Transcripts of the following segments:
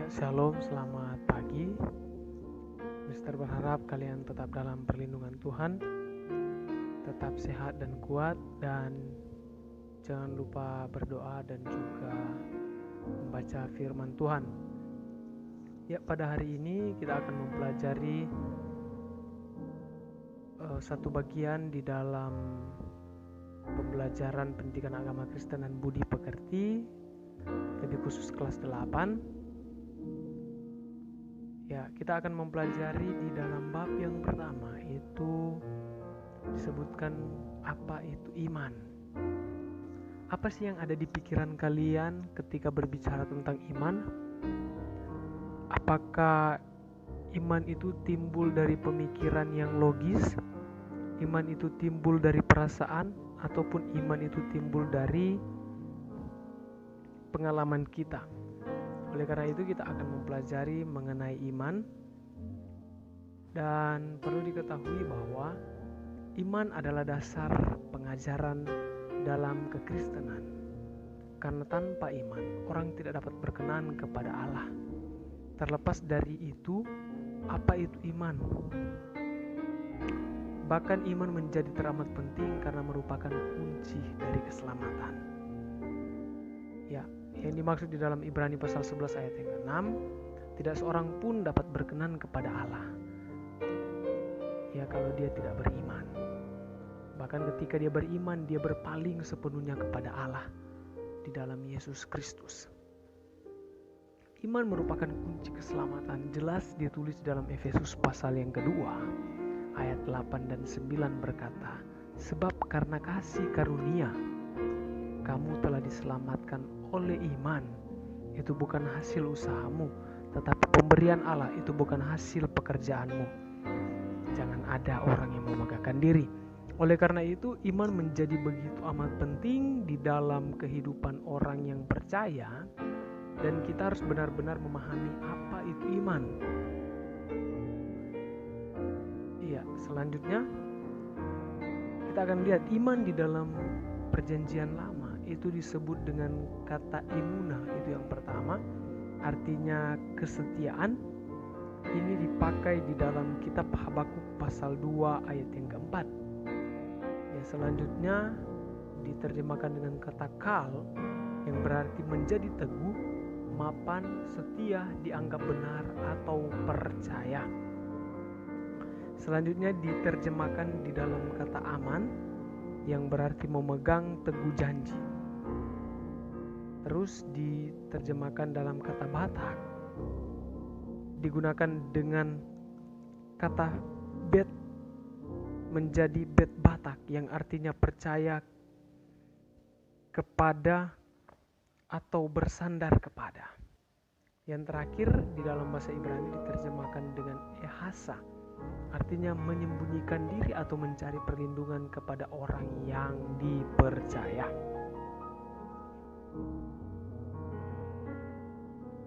Shalom, selamat pagi. Mister berharap kalian tetap dalam perlindungan Tuhan, tetap sehat dan kuat, dan jangan lupa berdoa dan juga membaca firman Tuhan. Ya, pada hari ini kita akan mempelajari satu bagian di dalam pembelajaran pendidikan agama Kristen dan budi pekerti, lebih khusus kelas 8. Ya, kita akan mempelajari di dalam bab yang pertama, itu disebutkan apa itu iman. Apa sih yang ada di pikiran kalian ketika berbicara tentang iman? Apakah iman itu timbul dari pemikiran yang logis? Iman itu timbul dari perasaan? Ataupun iman itu timbul dari pengalaman kita? Oleh karena itu kita akan mempelajari mengenai iman, dan perlu diketahui bahwa iman adalah dasar pengajaran dalam kekristenan. Karena tanpa iman orang tidak dapat berkenan kepada Allah. Terlepas dari itu, apa itu iman? Bahkan iman menjadi teramat penting karena merupakan kunci dari keselamatan. Ya, yang dimaksud di dalam Ibrani pasal 11 ayat yang ke-6, tidak seorang pun dapat berkenan kepada Allah, ya kalau dia tidak beriman. Bahkan ketika dia beriman, dia berpaling sepenuhnya kepada Allah di dalam Yesus Kristus. Iman merupakan kunci keselamatan, jelas ditulis dalam Efesus pasal yang kedua ayat 8 dan 9 berkata, sebab karena kasih karunia kamu telah diselamatkan oleh iman. Itu bukan hasil usahamu, tetapi pemberian Allah. Itu bukan hasil pekerjaanmu. Jangan ada orang yang memegahkan diri. Oleh karena itu, iman menjadi begitu amat penting di dalam kehidupan orang yang percaya, dan kita harus benar-benar memahami apa itu iman. Iya, selanjutnya kita akan lihat iman di dalam Perjanjian Lama itu disebut dengan kata imunah. Itu yang pertama, artinya kesetiaan. Ini dipakai di dalam kitab Habakuk pasal 2 ayat yang keempat. Ya, selanjutnya diterjemahkan dengan kata kal, yang berarti menjadi teguh, mapan, setia, dianggap benar atau percaya. Selanjutnya diterjemahkan di dalam kata aman, yang berarti memegang teguh janji. Terus diterjemahkan dalam kata batak, digunakan dengan kata bet, menjadi bet batak, yang artinya percaya kepada atau bersandar kepada. Yang terakhir di dalam bahasa Ibrani diterjemahkan dengan ehasa, artinya menyembunyikan diri atau mencari perlindungan kepada orang yang dipercaya.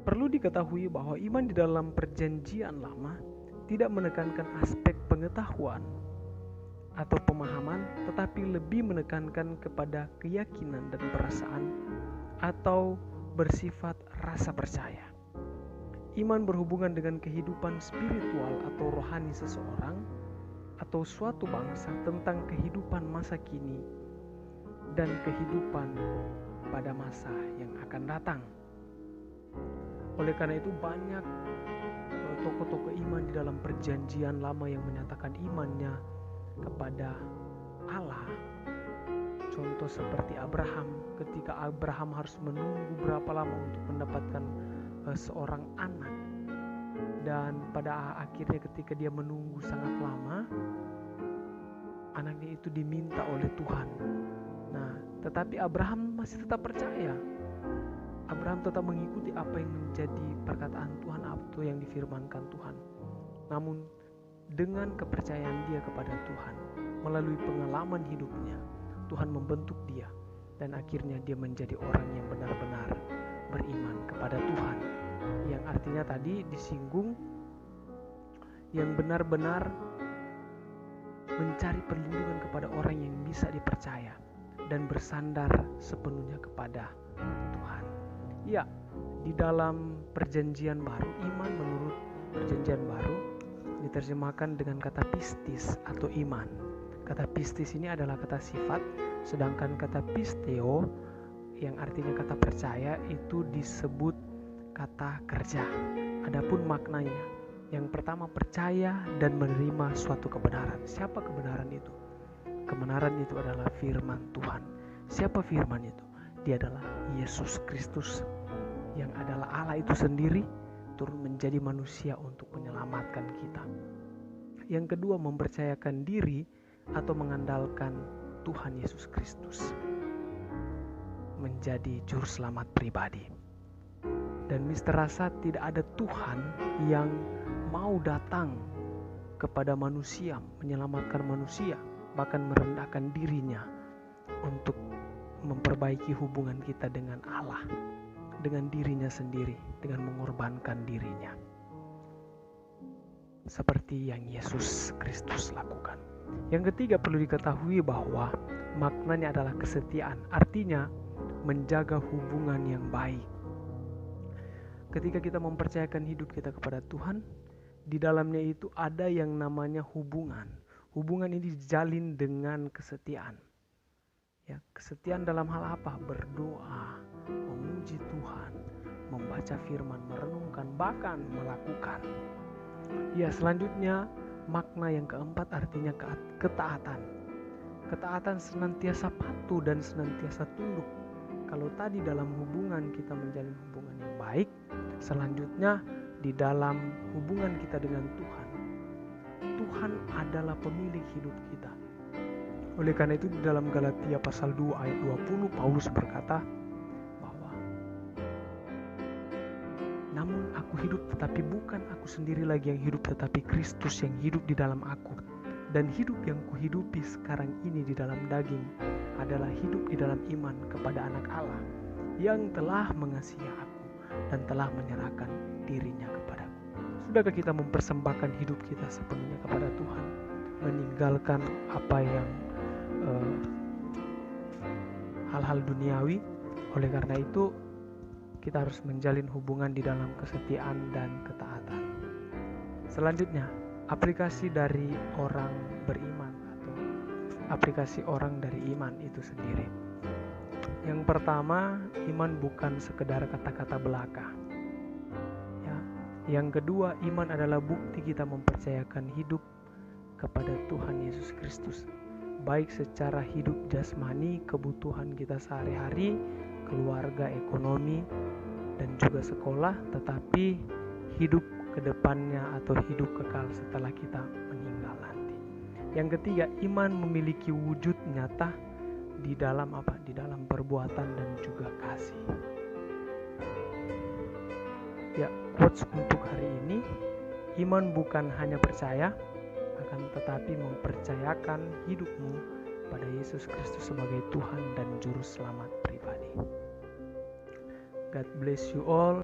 Perlu diketahui bahwa iman di dalam Perjanjian Lama tidak menekankan aspek pengetahuan atau pemahaman, tetapi lebih menekankan kepada keyakinan dan perasaan atau bersifat rasa percaya. Iman berhubungan dengan kehidupan spiritual atau rohani seseorang atau suatu bangsa, tentang kehidupan masa kini dan kehidupan pada masa yang akan datang. Oleh karena itu banyak tokoh-tokoh iman di dalam Perjanjian Lama yang menyatakan imannya kepada Allah. Contoh seperti Abraham, ketika Abraham harus menunggu berapa lama untuk mendapatkan seorang anak, dan pada akhirnya ketika dia menunggu sangat lama, anaknya itu diminta oleh Tuhan. Nah, tetapi Abraham masih tetap percaya. Abraham tetap mengikuti apa yang menjadi perkataan Tuhan atau yang difirmankan Tuhan. Namun dengan kepercayaan dia kepada Tuhan, melalui pengalaman hidupnya, Tuhan membentuk dia, dan akhirnya dia menjadi orang yang benar-benar beriman kepada Tuhan. Yang artinya tadi disinggung, yang benar-benar mencari perlindungan kepada orang yang bisa dipercaya dan bersandar sepenuhnya kepada Tuhan. Ya, Di dalam perjanjian baru, iman menurut perjanjian baru diterjemahkan dengan kata pistis atau iman. Kata pistis ini adalah kata sifat, sedangkan kata pisteo yang artinya kata percaya itu disebut kata kerja. Adapun maknanya, yang pertama percaya dan menerima suatu kebenaran. Siapa kebenaran itu? Kebenaran itu adalah firman Tuhan. Siapa firman itu? Dia adalah Yesus Kristus, yang adalah Allah itu sendiri, turun menjadi manusia untuk menyelamatkan kita. Yang kedua, mempercayakan diri atau mengandalkan Tuhan Yesus Kristus menjadi juru selamat pribadi. Dan misterasa tidak ada Tuhan yang mau datang kepada manusia, menyelamatkan manusia, bahkan merendahkan dirinya untuk memperbaiki hubungan kita dengan Allah, dengan dirinya sendiri, dengan mengorbankan dirinya, seperti yang Yesus Kristus lakukan. Yang ketiga, perlu diketahui bahwa maknanya adalah kesetiaan, artinya menjaga hubungan yang baik. Ketika kita mempercayakan hidup kita kepada Tuhan, di dalamnya itu ada yang namanya hubungan. Hubungan ini dijalin dengan kesetiaan. Ya, kesetiaan dalam hal apa? Berdoa, memuji Tuhan, membaca firman, merenungkan, bahkan melakukan. Ya, selanjutnya makna yang keempat artinya ketaatan. Ketaatan senantiasa patuh dan senantiasa tunduk. Kalau tadi dalam hubungan kita menjalin hubungan yang baik, selanjutnya di dalam hubungan kita dengan Tuhan, Tuhan adalah pemilik hidup kita. Oleh karena itu di dalam Galatia pasal 2 ayat 20 Paulus berkata bahwa namun aku hidup, tetapi bukan aku sendiri lagi yang hidup, tetapi Kristus yang hidup di dalam aku. Dan hidup yang kuhidupi sekarang ini di dalam daging adalah hidup di dalam iman kepada Anak Allah yang telah mengasihi aku dan telah menyerahkan dirinya kepadaku. Sudahkah kita mempersembahkan hidup kita sepenuhnya kepada Tuhan, meninggalkan apa yang hal-hal duniawi? Oleh karena itu kita harus menjalin hubungan di dalam kesetiaan dan ketaatan. Selanjutnya, aplikasi dari orang beriman atau aplikasi orang dari iman itu sendiri. Yang pertama, iman bukan sekedar kata-kata belaka. Ya. Yang kedua, iman adalah bukti kita mempercayakan hidup kepada Tuhan Yesus Kristus, baik secara hidup jasmani, kebutuhan kita sehari-hari, keluarga, ekonomi, dan juga sekolah, tetapi hidup kedepannya atau hidup kekal setelah kita meninggal nanti. Yang ketiga, iman memiliki wujud nyata di dalam apa? Di dalam perbuatan dan juga kasih. Ya, quotes untuk hari ini, iman bukan hanya percaya, akan tetapi mempercayakan hidupmu pada Yesus Kristus sebagai Tuhan dan Juru Selamat pribadi. God bless you all.